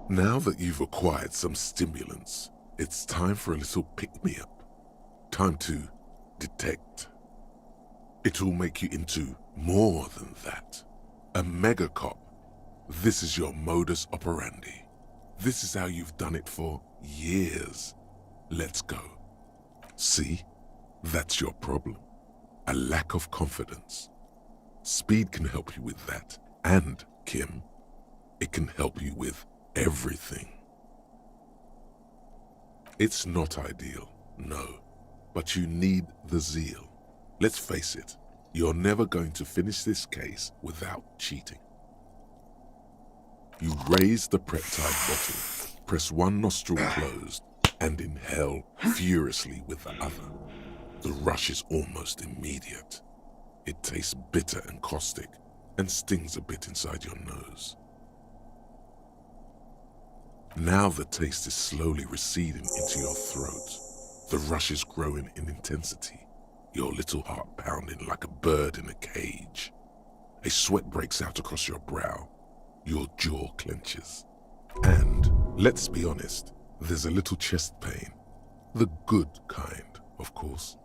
Now that you've acquired some stimulants, it's time for a little pick-me-up. Time to detect. It'll make you into more than that. A mega cop. This is your modus operandi. This is how you've done it for years. Let's go. See? That's your problem. A lack of confidence. Speed can help you with that. And, Kim, it can help you with everything. It's not ideal, no, but you need the zeal. Let's face it, you're never going to finish this case without cheating. You raise the peptide bottle, press one nostril closed, and inhale furiously with the other. The rush is almost immediate. It tastes bitter and caustic, and stings a bit inside your nose. Now the taste is slowly receding into your throat. The rush is growing in intensity, your little heart pounding like a bird in a cage. A sweat breaks out across your brow. Your jaw clenches. And, let's be honest, there's a little chest pain. The good kind, of course.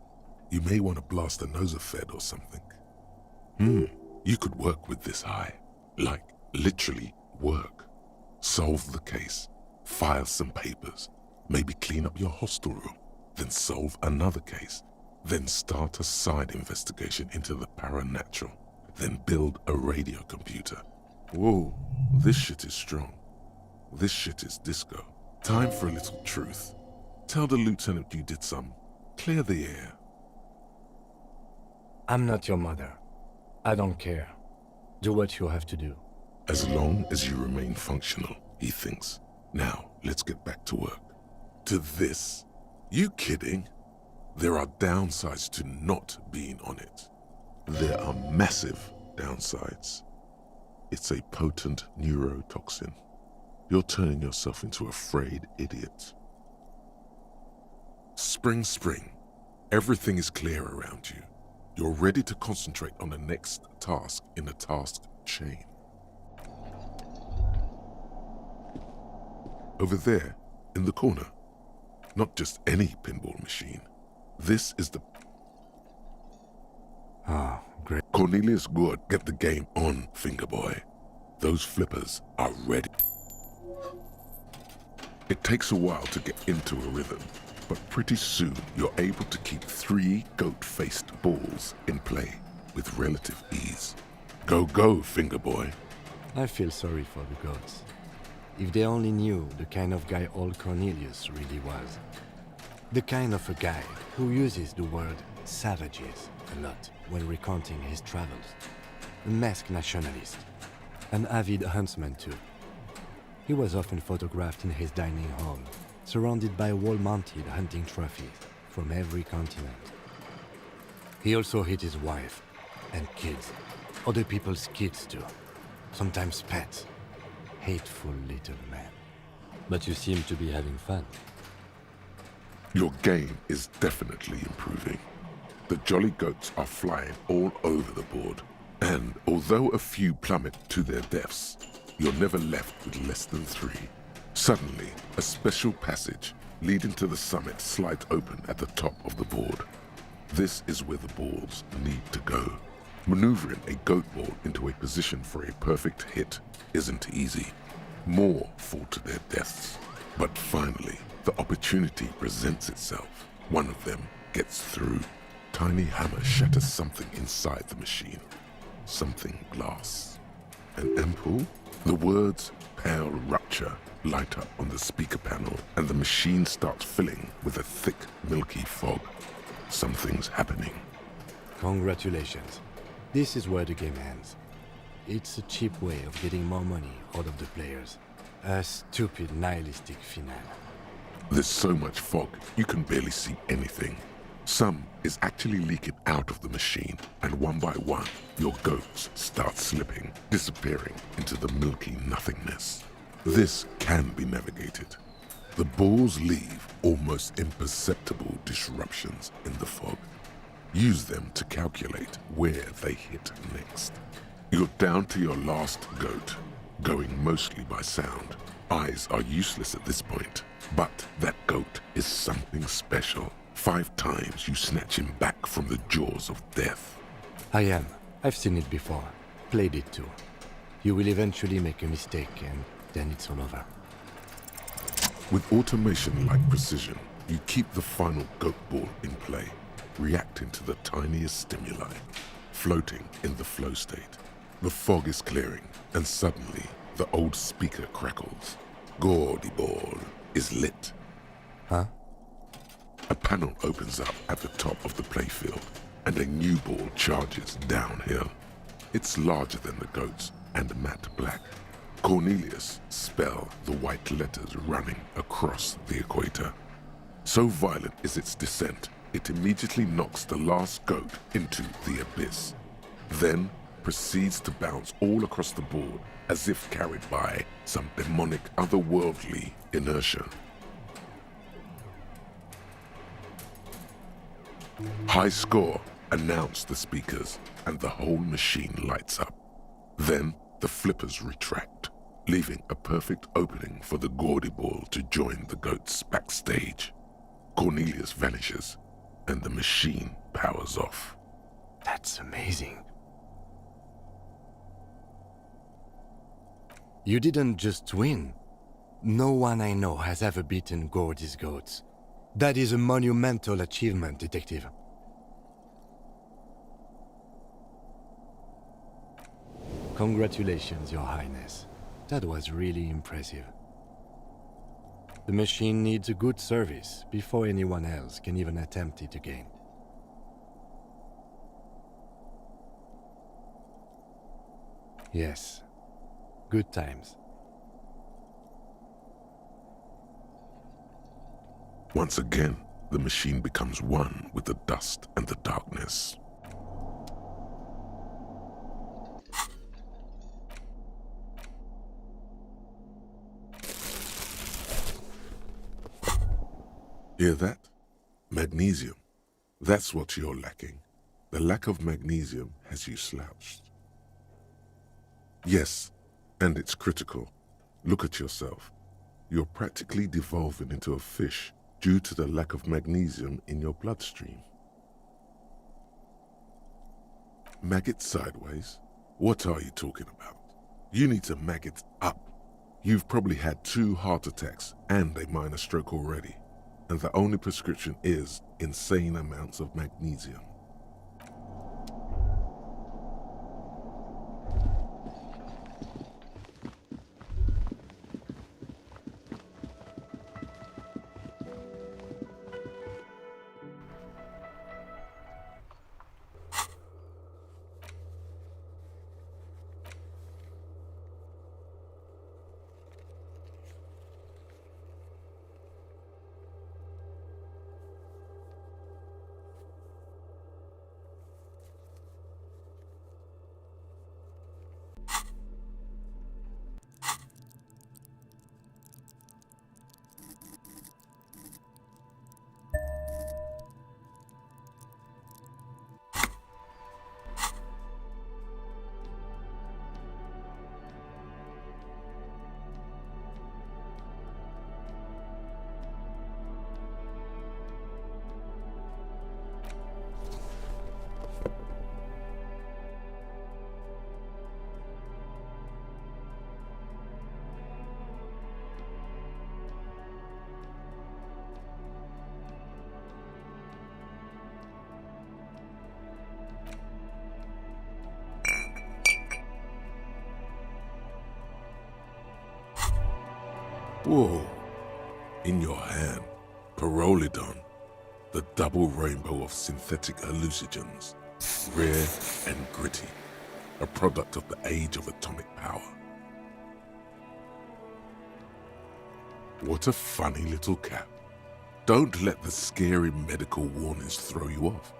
You may want to blast a nosophed or something. You could work with this high. Like, literally work. Solve the case. File some papers. Maybe clean up your hostel room. Then solve another case. Then start a side investigation into the paranatural. Then build a radio computer. Whoa, this shit is strong. This shit is disco. Time for a little truth. Tell the lieutenant you did some. Clear the air. I'm not your mother. I don't care. Do what you have to do. As long as you remain functional, he thinks. Now, let's get back to work. To this. You kidding? There are downsides to not being on it. There are massive downsides. It's a potent neurotoxin. You're turning yourself into a frayed idiot. Spring. Everything is clear around you. You're ready to concentrate on the next task in the task chain. Over there, in the corner. Not just any pinball machine. This is the... Ah, great. Cornelius Good, get the game on, Fingerboy. Those flippers are ready. It takes a while to get into a rhythm, but pretty soon you're able to keep 3 goat-faced balls in play with relative ease. Go, Fingerboy. I feel sorry for the gods. If they only knew the kind of guy old Cornelius really was. The kind of a guy who uses the word savages a lot when recounting his travels. A masked nationalist. An avid huntsman too. He was often photographed in his dining hall, surrounded by wall-mounted hunting trophies from every continent. He also hit his wife and kids, other people's kids too, sometimes pets. Hateful little man. But you seem to be having fun. Your game is definitely improving. The jolly goats are flying all over the board, and although a few plummet to their deaths, you're never left with less than 3. Suddenly, a special passage leading to the summit slides open at the top of the board. This is where the balls need to go. Maneuvering a goat ball into a position for a perfect hit isn't easy. More fall to their deaths. But finally, the opportunity presents itself. One of them gets through. Tiny hammer shatters something inside the machine. Something glass. An ampoule? The words "pale rupture" light up on the speaker panel, and the machine starts filling with a thick, milky fog. Something's happening. Congratulations. This is where the game ends. It's a cheap way of getting more money out of the players. A stupid, nihilistic finale. There's so much fog, you can barely see anything. Some is actually leaking out of the machine, and one by one, your goats start slipping, disappearing into the milky nothingness. This can be navigated. The balls leave almost imperceptible disruptions in the fog. Use them to calculate where they hit next. You're down to your last goat, going mostly by sound. Eyes are useless at this point, but that goat is something special. 5 times you snatch him back from the jaws of death. I am. I've seen it before. Played it too. You will eventually make a mistake and then it's all over. With automation-like precision, you keep the final goat ball in play, reacting to the tiniest stimuli, floating in the flow state. The fog is clearing, and suddenly, the old speaker crackles. Gordy ball is lit. Huh? A panel opens up at the top of the playfield, and a new ball charges downhill. It's larger than the goats and matte black. Cornelius spell the white letters running across the equator. So violent is its descent, it immediately knocks the last goat into the abyss. Then proceeds to bounce all across the board as if carried by some demonic otherworldly inertia. High score, announce the speakers, and the whole machine lights up. Then the flippers retract, leaving a perfect opening for the Gordy ball to join the goats backstage. Cornelius vanishes, and the machine powers off. That's amazing. You didn't just win. No one I know has ever beaten Gordy's goats. That is a monumental achievement, Detective. Congratulations, Your Highness. That was really impressive. The machine needs a good service before anyone else can even attempt it again. Yes, good times. Once again, the machine becomes one with the dust and the darkness. Hear that? Magnesium. That's what you're lacking. The lack of magnesium has you slouched. Yes, and it's critical. Look at yourself. You're practically devolving into a fish due to the lack of magnesium in your bloodstream. Maggot sideways? What are you talking about? You need to maggot up. You've probably had 2 heart attacks and a minor stroke already, and the only prescription is insane amounts of magnesium. Whoa. In your hand, Pyrrolidon, the double rainbow of synthetic hallucinogens, rare and gritty, a product of the age of atomic power. What a funny little cap. Don't let the scary medical warnings throw you off.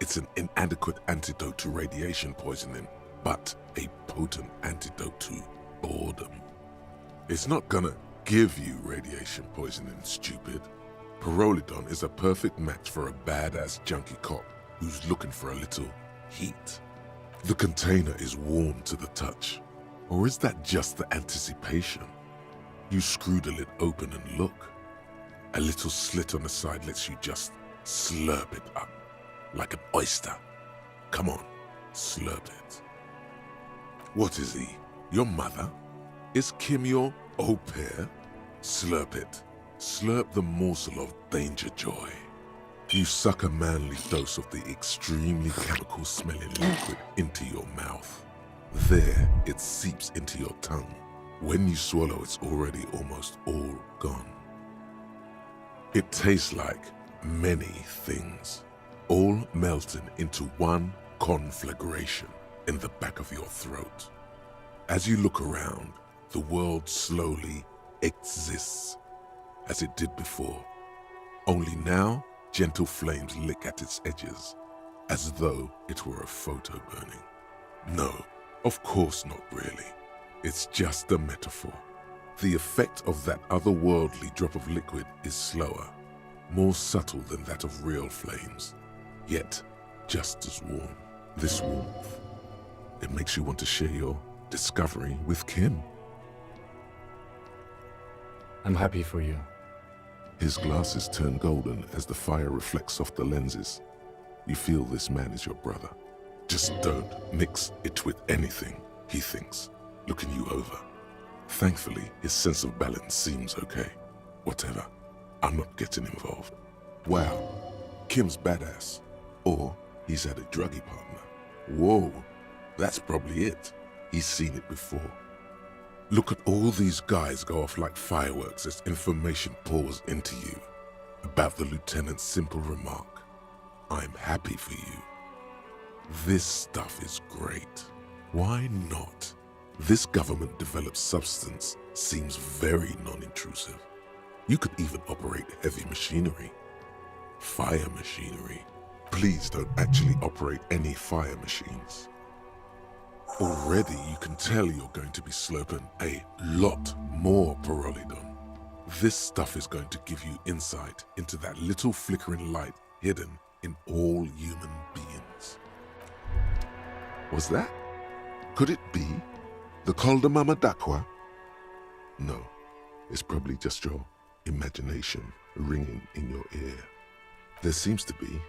It's an inadequate antidote to radiation poisoning, but a potent antidote to boredom. It's not gonna give you radiation poisoning, stupid. Pyrrolidon is a perfect match for a badass junkie cop who's looking for a little heat. The container is warm to the touch. Or is that just the anticipation? You screw the lid open and look. A little slit on the side lets you just slurp it up, like an oyster. Come on, slurp it. What is he? Your mother? Is Kim your au pair? Slurp it. Slurp the morsel of danger joy. You suck a manly dose of the extremely chemical-smelling liquid into your mouth. There, it seeps into your tongue. When you swallow, it's already almost all gone. It tastes like many things, all melting into one conflagration in the back of your throat. As you look around, the world slowly exists as it did before. Only now, gentle flames lick at its edges, as though it were a photo burning. No, of course not really. It's just a metaphor. The effect of that otherworldly drop of liquid is slower, more subtle than that of real flames, yet just as warm. This warmth, it makes you want to share your discovery with Kim. I'm happy for you. His glasses turn golden as the fire reflects off the lenses. You feel this man is your brother. Just don't mix it with anything, he thinks, looking you over. Thankfully, his sense of balance seems okay. Whatever, I'm not getting involved. Wow, Kim's badass. Or he's had a druggie partner. Whoa, that's probably it. He's seen it before. Look at all these guys go off like fireworks as information pours into you about the lieutenant's simple remark, "I'm happy for you." This stuff is great. Why not? This government-developed substance seems very non-intrusive. You could even operate heavy machinery. Fire machinery. Please don't actually operate any fire machines. Already you can tell you're going to be slurping a lot more pyrrolidon. This stuff is going to give you insight into that little flickering light hidden in all human beings. Was that? Could it be the Koldamama Dakwa? No, it's probably just your imagination ringing in your ear. There seems to be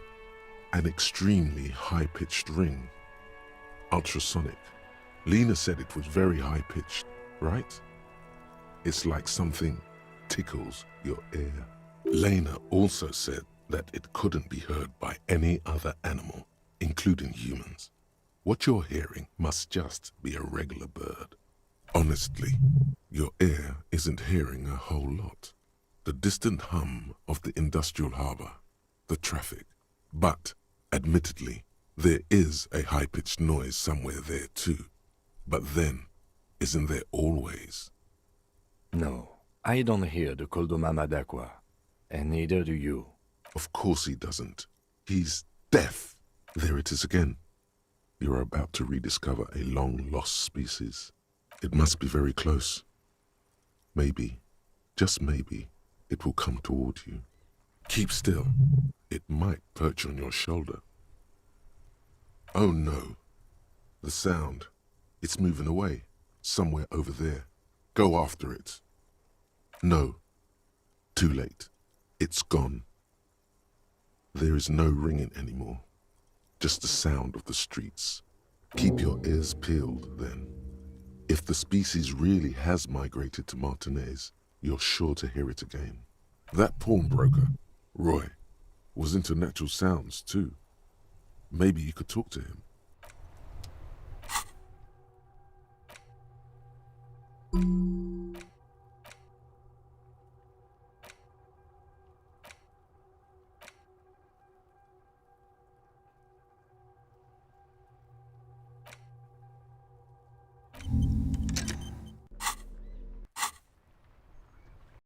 an extremely high-pitched ring. Ultrasonic. Lena said it was very high-pitched, right? It's like something tickles your ear. Lena also said that it couldn't be heard by any other animal, including humans. What you're hearing must just be a regular bird. Honestly, your ear isn't hearing a whole lot. The distant hum of the industrial harbor, the traffic. But, admittedly, there is a high-pitched noise somewhere there too. But then, isn't there always? No, I don't hear the Koldomama Dakwa, and neither do you. Of course he doesn't. He's deaf. There it is again. You're about to rediscover a long-lost species. It must be very close. Maybe, just maybe, it will come toward you. Keep still. It might perch on your shoulder. Oh no. The sound. It's moving away. Somewhere over there. Go after it. No. Too late. It's gone. There is no ringing anymore. Just the sound of the streets. Keep your ears peeled, then. If the species really has migrated to Martinez, you're sure to hear it again. That pawnbroker, Roy, was into natural sounds too. Maybe you could talk to him.